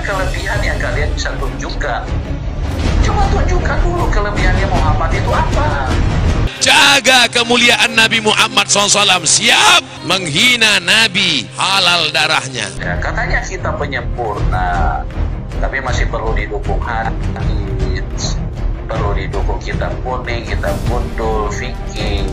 kelebihan yang kalian bisa tunjukkan. Coba tunjukkan dulu kelebihannya Muhammad itu apa. Jaga kemuliaan Nabi Muhammad SAW. Siap menghina Nabi, halal darahnya. Ya, katanya kita penyempurna, tapi masih perlu didukung hadis, perlu didukung kitab kuning, kitab gundul, fikih.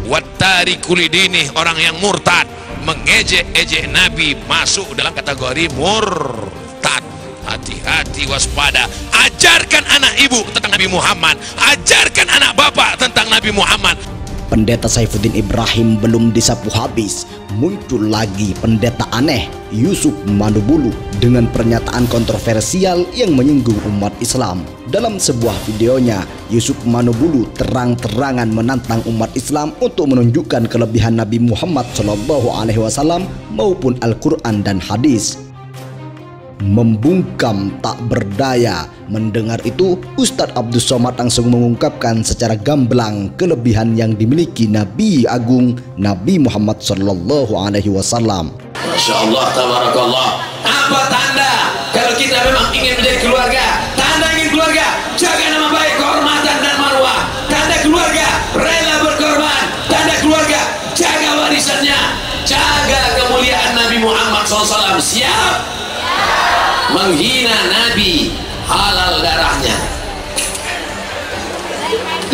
Wattari kulidini, orang yang murtad, mengejek-ejek Nabi, masuk dalam kategori murtad. Hati-hati, waspada. Ajarkan anak ibu tentang Nabi Muhammad, ajarkan anak bapak tentang Nabi Muhammad. Pendeta Saifuddin Ibrahim belum disapu habis, muncul lagi pendeta aneh Yusuf Manubulu dengan pernyataan kontroversial yang menyinggung umat Islam. Dalam sebuah videonya, Yusuf Manubulu terang-terangan menantang umat Islam untuk menunjukkan kelebihan Nabi Muhammad SAW maupun Al-Quran dan hadis. Membungkam tak berdaya. Mendengar itu, Ustadz Abdul Somad langsung mengungkapkan secara gamblang kelebihan yang dimiliki Nabi Agung Nabi Muhammad SAW. Masya Allah, tabarakallah. Apa tanda kalau kita memang ingin menjadi keluarga? Tanda ingin keluarga, jaga nama baik, kehormatan dan marwah. Tanda keluarga, rela berkorban. Tanda keluarga, jaga warisannya, jaga kemuliaan Nabi Muhammad SAW. Siap menghina Nabi, halal darahnya.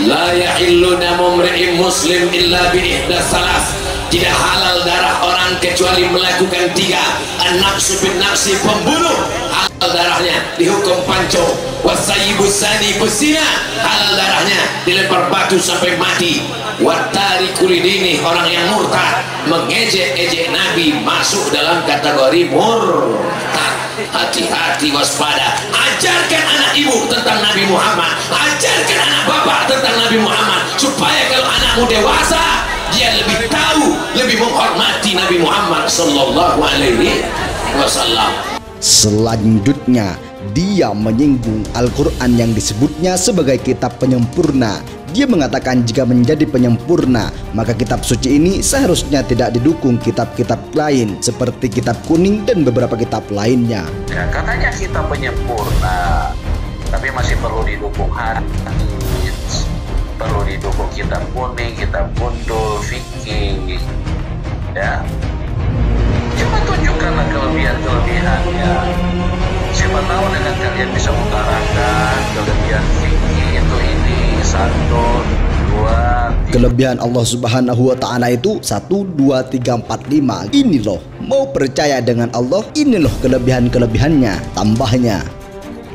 La yahillu damu mri'in muslim illa bi ihdas salas. Tidak halal darah orang kecuali melakukan 3. An-nafsu bin nafsi, pembunuh, halal darahnya dihukum panco. Wasayyibu zani, pesina, halal darahnya dilempar batu sampai mati. Wattari kulidini, orang yang murtad, mengejek-ejek Nabi, masuk dalam kategori murtad. Hati-hati, waspada. Ajarkan anak ibu tentang Nabi Muhammad, ajarkan anak bapak tentang Nabi Muhammad, supaya kalau anakmu dewasa dia lebih tahu, lebih menghormati Nabi Muhammad Sallallahu Alaihi Wasallam. Selanjutnya, dia menyinggung Al-Quran yang disebutnya sebagai kitab penyempurna. Dia mengatakan jika menjadi penyempurna, maka kitab suci ini seharusnya tidak didukung kitab-kitab lain seperti kitab kuning dan beberapa kitab lainnya. Ya, katanya kita penyempurna, tapi masih perlu didukung hadis, perlu didukung kitab kuning, kitab gundul, fikih. Ya, coba tunjukkanlah kelebihan-kelebihannya. Siapa tahu dengan kalian bisa mengutarakan kelebihan fikih itu ini 1, 2, 3. Kelebihan Allah Subhanahu wa Ta'ala itu 1, 2, 3, 4, 5. Ini loh, mau percaya dengan Allah, ini loh kelebihan-kelebihannya, tambahnya.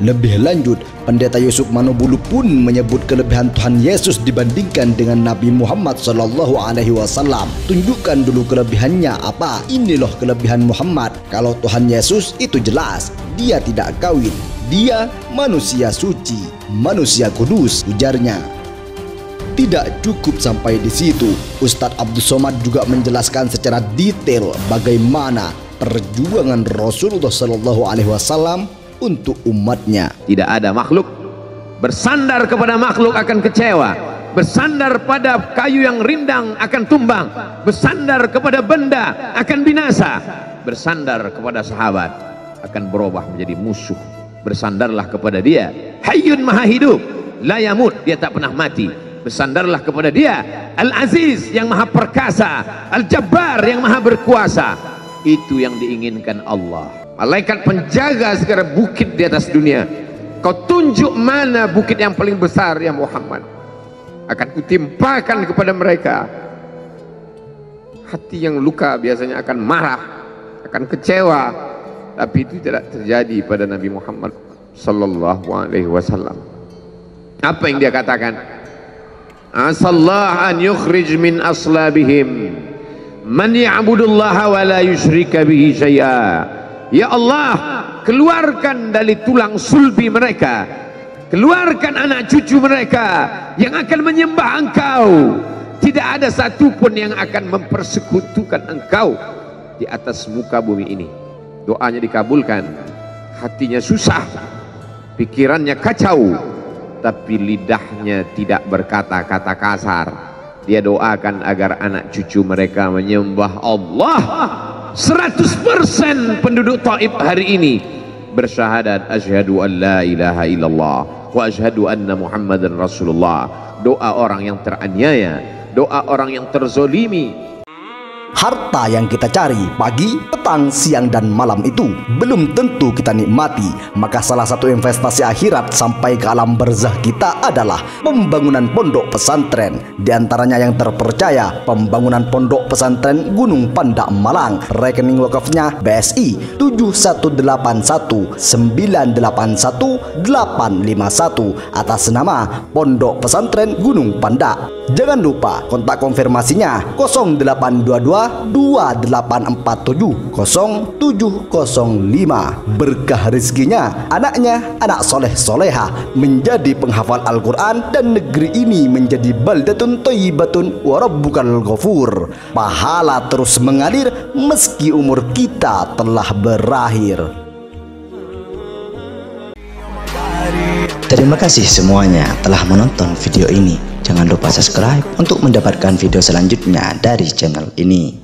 Lebih lanjut, Pendeta Yusuf Manubulu pun menyebut kelebihan Tuhan Yesus dibandingkan dengan Nabi Muhammad SAW. Tunjukkan dulu kelebihannya apa? Ini loh kelebihan Muhammad. Kalau Tuhan Yesus itu jelas, dia tidak kawin, dia manusia suci, manusia kudus, ujarnya. Tidak cukup sampai di situ, Ustadz Abdul Somad juga menjelaskan secara detail bagaimana perjuangan Rasulullah SAW untuk umatnya. Tidak ada makhluk bersandar kepada makhluk akan kecewa, bersandar pada kayu yang rindang akan tumbang, bersandar kepada benda akan binasa, bersandar kepada sahabat akan berubah menjadi musuh. Bersandarlah kepada dia, Hayyun Maha Hidup, la yamut, dia tak pernah mati. Bersandarlah kepada dia, Al-Aziz yang Maha Perkasa, Al-Jabbar yang Maha Berkuasa. Itu yang diinginkan Allah. Malaikat penjaga segala bukit di atas dunia, kau tunjuk mana bukit yang paling besar ya Muhammad, akan kutimpakan kepada mereka. Hati yang luka biasanya akan marah, akan kecewa, tapi itu tidak terjadi pada Nabi Muhammad Sallallahu Alaihi Wasallam. Apa yang dia katakan? Asallah an yukhrij min aslabihim man ya'budullaha wa la yusyrika bihi syai'a. Ya Allah, keluarkan dari tulang sulbi mereka, keluarkan anak cucu mereka yang akan menyembah Engkau. Tidak ada satupun yang akan mempersekutukan Engkau di atas muka bumi ini. Doanya dikabulkan, hatinya susah, pikirannya kacau, tapi lidahnya tidak berkata-kata kasar. Dia doakan agar anak cucu mereka menyembah Allah. 100% penduduk Taif hari ini bersyahadat asyhadu an la ilaha illallah wa asyhadu anna muhammadan rasulullah. Doa orang yang teraniaya, doa orang yang terzolimi. Harta yang kita cari pagi, petang, siang, dan malam itu belum tentu kita nikmati. Maka salah satu investasi akhirat sampai ke alam barzah kita adalah pembangunan pondok pesantren. Di antaranya yang terpercaya, pembangunan pondok pesantren Gunung Pandak Malang. Rekening wakafnya BSI 7181981851 atas nama Pondok Pesantren Gunung Pandak. Jangan lupa kontak konfirmasinya 082228470705. Berkah rezekinya, anaknya anak soleh soleha menjadi penghafal Al-Quran, dan negeri ini menjadi baldatun thayyibatun wa rabbukal ghafur. Pahala terus mengalir meski umur kita telah berakhir. Terima kasih semuanya telah menonton video ini. Jangan lupa subscribe untuk mendapatkan video selanjutnya dari channel ini.